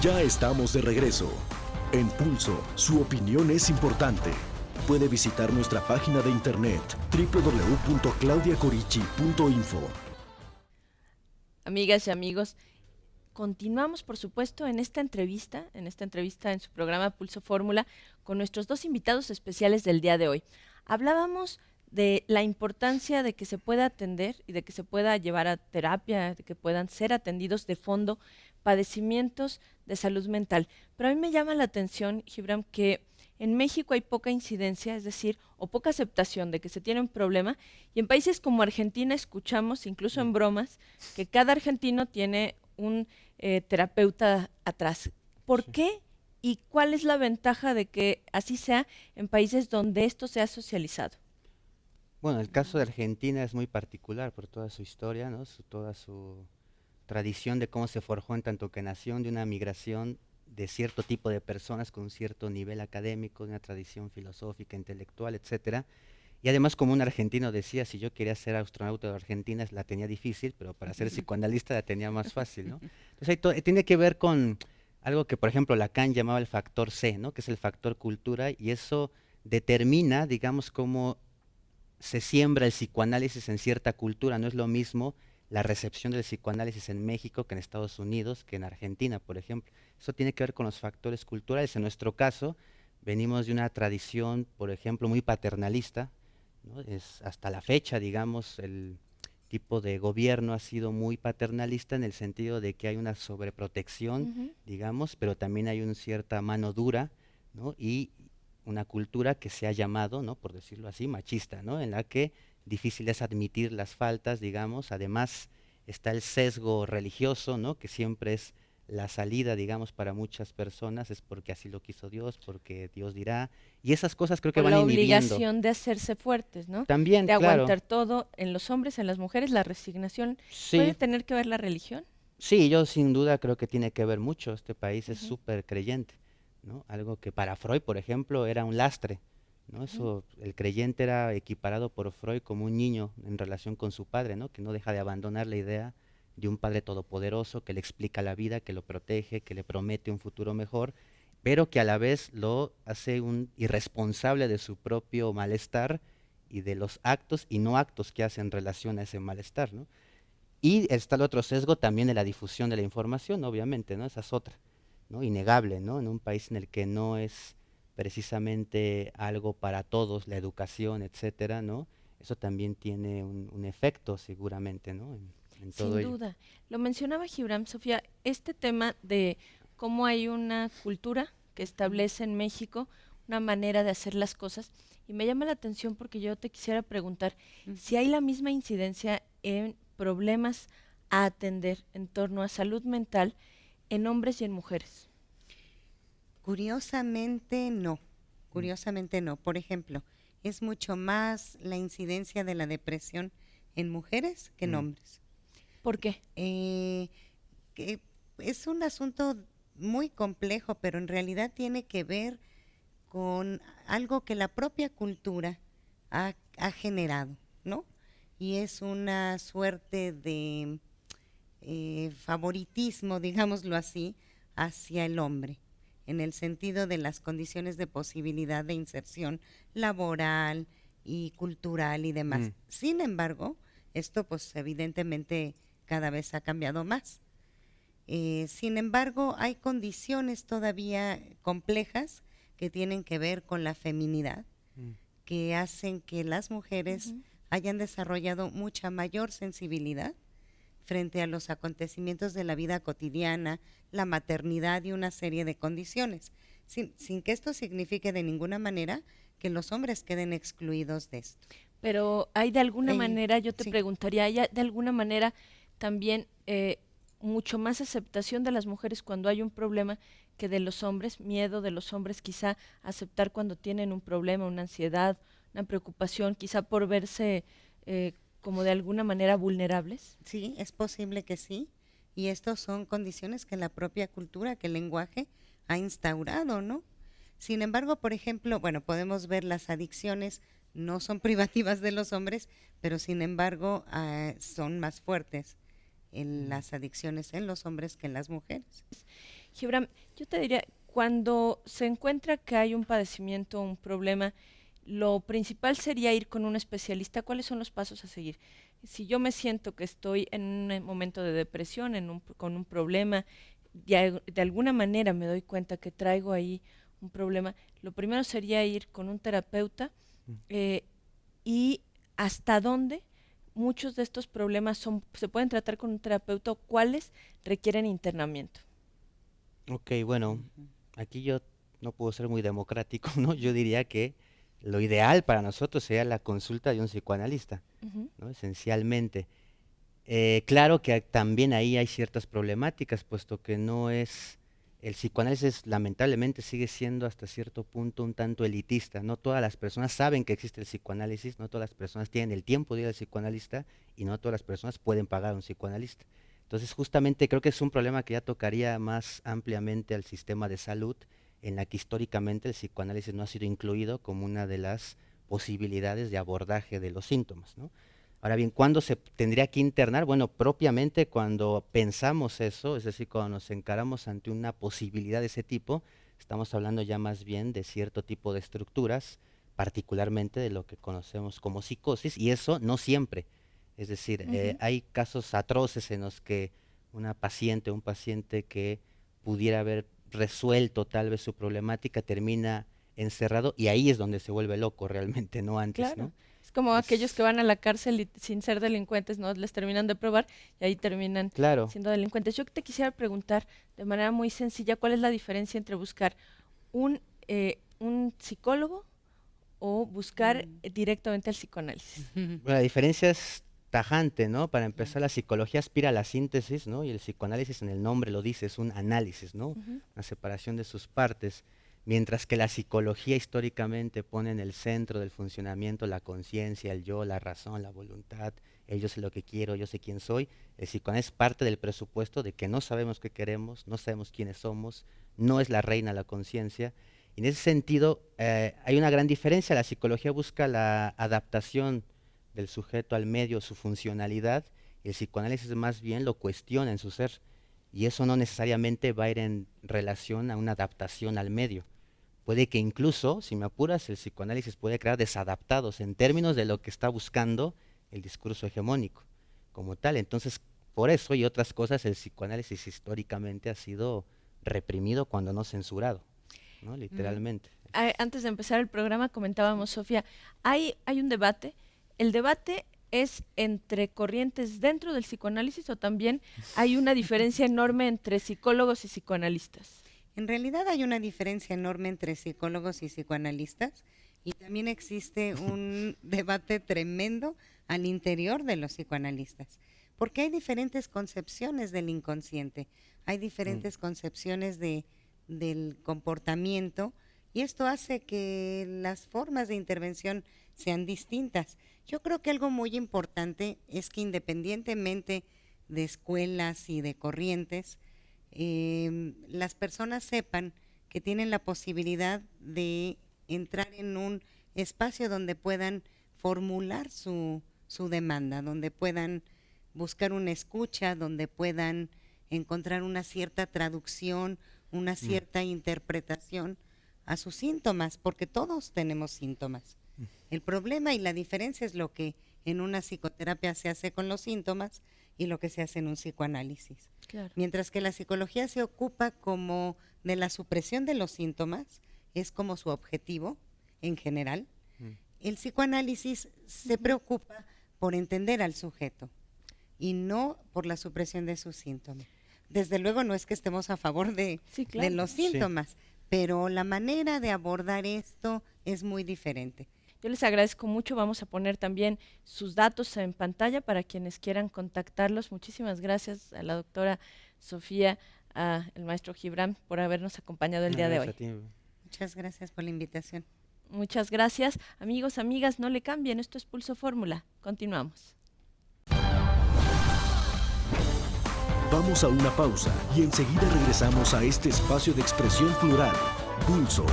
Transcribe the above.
Ya estamos de regreso. En Pulso, su opinión es importante. Puede visitar nuestra página de internet www.claudiacorichi.info. Amigas y amigos, continuamos, por supuesto, en esta entrevista en su programa Pulso Fórmula, con nuestros dos invitados especiales del día de hoy. Hablábamos de la importancia de que se pueda atender y de que se pueda llevar a terapia, de que puedan ser atendidos de fondo padecimientos de salud mental. Pero a mí me llama la atención, Gibran, que en México hay poca incidencia, es decir, o poca aceptación de que se tiene un problema, y en países como Argentina escuchamos, incluso en bromas, que cada argentino tiene un terapeuta atrás. ¿Por qué y cuál es la ventaja de que así sea en países donde esto se ha socializado? Bueno, el caso de Argentina es muy particular por toda su historia, ¿no? Toda su tradición de cómo se forjó en tanto que nación de una migración de cierto tipo de personas con un cierto nivel académico, de una tradición filosófica, intelectual, etcétera. Y además, como un argentino decía, si yo quería ser astronauta de Argentina la tenía difícil, pero para ser psicoanalista la tenía más fácil, ¿no? Entonces tiene que ver con algo que, por ejemplo, Lacan llamaba el factor C, ¿no? Que es el factor cultura, y eso determina, digamos, cómo se siembra el psicoanálisis en cierta cultura. No es lo mismo la recepción del psicoanálisis en México que en Estados Unidos, que en Argentina, por ejemplo. Eso tiene que ver con los factores culturales. En nuestro caso, venimos de una tradición, por ejemplo, muy paternalista, ¿no? Hasta la fecha, digamos, el tipo de gobierno ha sido muy paternalista en el sentido de que hay una sobreprotección, digamos, pero también hay una cierta mano dura, ¿no? Y una cultura que se ha llamado, ¿no? Por decirlo así, machista, ¿no? En la que difícil es admitir las faltas, digamos. Además está el sesgo religioso, ¿no? Que siempre es la salida, digamos, para muchas personas, es porque así lo quiso Dios, porque Dios dirá, y esas cosas creo que O van la inhibiendo. obligación de hacerse fuertes, ¿no? También, De claro, aguantar todo en los hombres, en las mujeres, la resignación. ¿Puede sí, tener que ver la religión? sí, yo sin duda creo que tiene que ver mucho. Este país es Ujú, súper creyente, ¿no? Algo que para Freud, por ejemplo, era un lastre, ¿no? ujú. Eso, el creyente era equiparado por Freud como un niño en relación con su padre, ¿no? Que no deja de abandonar la idea de un padre todopoderoso que le explica la vida, que lo protege, que le promete un futuro mejor, pero que a la vez lo hace un irresponsable de su propio malestar y de los actos y no actos que hace en relación a ese malestar, ¿no? Y está el otro sesgo también de la difusión de la información, obviamente, ¿no? Esa es otra, ¿no? Innegable, ¿no? En un país en el que no es precisamente algo para todos, la educación, etcétera, ¿no? Eso también tiene un efecto seguramente, ¿no? En todo Sin ello. duda. Lo mencionaba Gibran, Sofía, este tema de cómo hay una cultura que establece en México una manera de hacer las cosas, y me llama la atención porque yo te quisiera preguntar si hay la misma incidencia en problemas a atender en torno a salud mental en hombres y en mujeres. Curiosamente no, curiosamente no. Por ejemplo, es mucho más la incidencia de la depresión en mujeres que en Mm, hombres. ¿Por qué? Eh, que es un asunto muy complejo, pero en realidad tiene que ver con algo que la propia cultura ha generado, ¿no? Y es una suerte de favoritismo, digámoslo así, hacia el hombre, en el sentido de las condiciones de posibilidad de inserción laboral y cultural y demás. mm, Sin embargo, esto pues evidentemente cada vez ha cambiado más. Sin embargo, hay condiciones todavía complejas que tienen que ver con la feminidad, mm, que hacen que las mujeres Ujú. hayan desarrollado mucha mayor sensibilidad frente a los acontecimientos de la vida cotidiana, la maternidad y una serie de condiciones, sin que esto signifique de ninguna manera que los hombres queden excluidos de esto. Pero hay de alguna manera, yo te Sí. preguntaría, ¿hay de alguna manera también mucho más aceptación de las mujeres cuando hay un problema que de los hombres? Miedo de los hombres quizá a aceptar cuando tienen un problema, una ansiedad, una preocupación, quizá por verse como de alguna manera vulnerables. Sí, es posible que sí. Y estos son condiciones que la propia cultura, que el lenguaje ha instaurado, ¿no? Sin embargo, por ejemplo, bueno, podemos ver las adicciones no son privativas de los hombres, pero sin embargo son más fuertes en mm. las adicciones en los hombres que en las mujeres. Gibran, yo te diría, cuando se encuentra que hay un padecimiento, un problema, lo principal sería ir con un especialista. ¿Cuáles son los pasos a seguir? Si yo me siento que estoy en un momento de depresión, con un problema, de alguna manera me doy cuenta que traigo ahí un problema, lo primero sería ir con un terapeuta y hasta dónde muchos de estos problemas se pueden tratar con un terapeuta o cuáles requieren internamiento. Ok, bueno, aquí yo no puedo ser muy democrático, ¿no? Yo diría que lo ideal para nosotros sería la consulta de un psicoanalista, ¿no? Esencialmente. Claro que también ahí hay ciertas problemáticas, puesto que no es, el psicoanálisis lamentablemente sigue siendo hasta cierto punto un tanto elitista. No todas las personas saben que existe el psicoanálisis, no todas las personas tienen el tiempo de ir al psicoanalista y no todas las personas pueden pagar a un psicoanalista. Entonces justamente creo que es un problema que ya tocaría más ampliamente al sistema de salud, en la que históricamente el psicoanálisis no ha sido incluido como una de las posibilidades de abordaje de los síntomas, ¿no? Ahora bien, ¿cuándo se tendría que internar? Bueno, propiamente cuando pensamos eso, es decir, cuando nos encaramos ante una posibilidad de ese tipo, estamos hablando ya más bien de cierto tipo de estructuras, particularmente de lo que conocemos como psicosis, y eso no siempre. Es decir, hay casos atroces en los que una paciente, un paciente que pudiera haber resuelto tal vez su problemática, termina encerrado, y ahí es donde se vuelve loco realmente, no antes, Claro. ¿no? Es como aquellos que van a la cárcel y sin ser delincuentes, no les terminan de probar y ahí terminan Claro. siendo delincuentes. Yo te quisiera preguntar de manera muy sencilla, ¿cuál es la diferencia entre buscar un psicólogo o buscar directamente al psicoanálisis? Bueno, la diferencia es tajante, ¿no? Para empezar, la psicología aspira a la síntesis, ¿no? Y el psicoanálisis, en el nombre lo dice, es un análisis, ¿no? Una separación de sus partes. Mientras que la psicología históricamente pone en el centro del funcionamiento la conciencia, el yo, la razón, la voluntad, el yo sé lo que quiero, yo sé quién soy, el psicoanálisis parte del presupuesto de que no sabemos qué queremos, no sabemos quiénes somos, no es la reina la conciencia. Y en ese sentido hay una gran diferencia. La psicología busca la adaptación del sujeto al medio, su funcionalidad, y el psicoanálisis más bien lo cuestiona en su ser. Y eso no necesariamente va a ir en relación a una adaptación al medio. Puede que incluso, si me apuras, el psicoanálisis puede crear desadaptados en términos de lo que está buscando el discurso hegemónico como tal. Entonces, por eso y otras cosas, el psicoanálisis históricamente ha sido reprimido cuando no censurado, ¿no? Literalmente. Antes de empezar el programa comentábamos, Sofía, hay un debate. El debate es entre corrientes dentro del psicoanálisis o también hay una diferencia enorme entre psicólogos y psicoanalistas. En realidad hay una diferencia enorme entre psicólogos y psicoanalistas y también existe un debate tremendo al interior de los psicoanalistas, porque hay diferentes concepciones del inconsciente, hay diferentes concepciones del comportamiento y esto hace que las formas de intervención sean distintas. Yo creo que algo muy importante es que independientemente de escuelas y de corrientes, las personas sepan que tienen la posibilidad de entrar en un espacio donde puedan formular su demanda, donde puedan buscar una escucha, donde puedan encontrar una cierta traducción, una cierta interpretación a sus síntomas, porque todos tenemos síntomas. El problema y la diferencia es lo que en una psicoterapia se hace con los síntomas y lo que se hace en un psicoanálisis. Claro. Mientras que la psicología se ocupa como de la supresión de los síntomas, es como su objetivo en general, el psicoanálisis se preocupa por entender al sujeto y no por la supresión de sus síntomas. Desde luego no es que estemos a favor de los síntomas, pero la manera de abordar esto es muy diferente. Yo les agradezco mucho, vamos a poner también sus datos en pantalla para quienes quieran contactarlos. Muchísimas gracias a la doctora Sofía, al maestro Gibran por habernos acompañado el día de hoy. Muchas gracias por la invitación. Muchas gracias. Amigos, amigas, no le cambien, esto es Pulso Fórmula. Continuamos. Vamos a una pausa y enseguida regresamos a este espacio de expresión plural, Pulso.